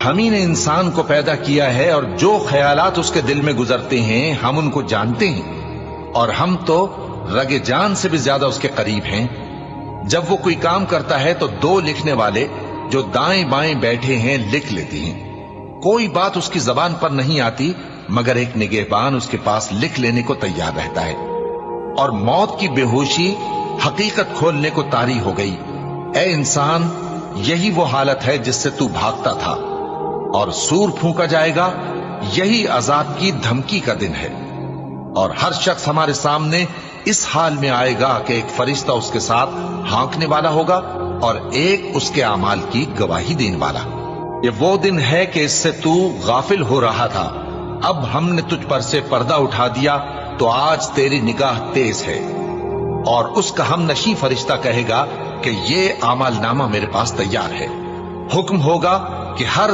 ہم ہی نے انسان کو پیدا کیا ہے اور جو خیالات اس کے دل میں گزرتے ہیں ہم ان کو جانتے ہیں، اور ہم تو رگ جان سے بھی زیادہ اس کے قریب ہیں۔ جب وہ کوئی کام کرتا ہے تو دو لکھنے والے جو دائیں بائیں بیٹھے ہیں لکھ لیتے ہیں۔ کوئی بات اس کی زبان پر نہیں آتی مگر ایک نگہبان اس کے پاس لکھ لینے کو تیار رہتا ہے۔ اور موت کی بے ہوشی حقیقت کھولنے کو طاری ہو گئی۔ اے انسان، یہی وہ حالت ہے جس سے تو بھاگتا تھا، اور سور پھونکا جائے گا، یہی عذاب کی دھمکی کا دن ہے۔ اور ہر شخص ہمارے سامنے اس حال میں آئے گا کہ ایک فرشتہ اس کے ساتھ ہانکنے والا ہوگا اور ایک اس کے اعمال کی گواہی دینے والا۔ یہ وہ دن ہے کہ اس سے تو غافل ہو رہا تھا، اب ہم نے تجھ پر سے پردہ اٹھا دیا تو آج تیری نگاہ تیز ہے۔ اور اس کا ہم نشیں فرشتہ کہے گا کہ یہ اعمال نامہ میرے پاس تیار ہے۔ حکم ہوگا کہ ہر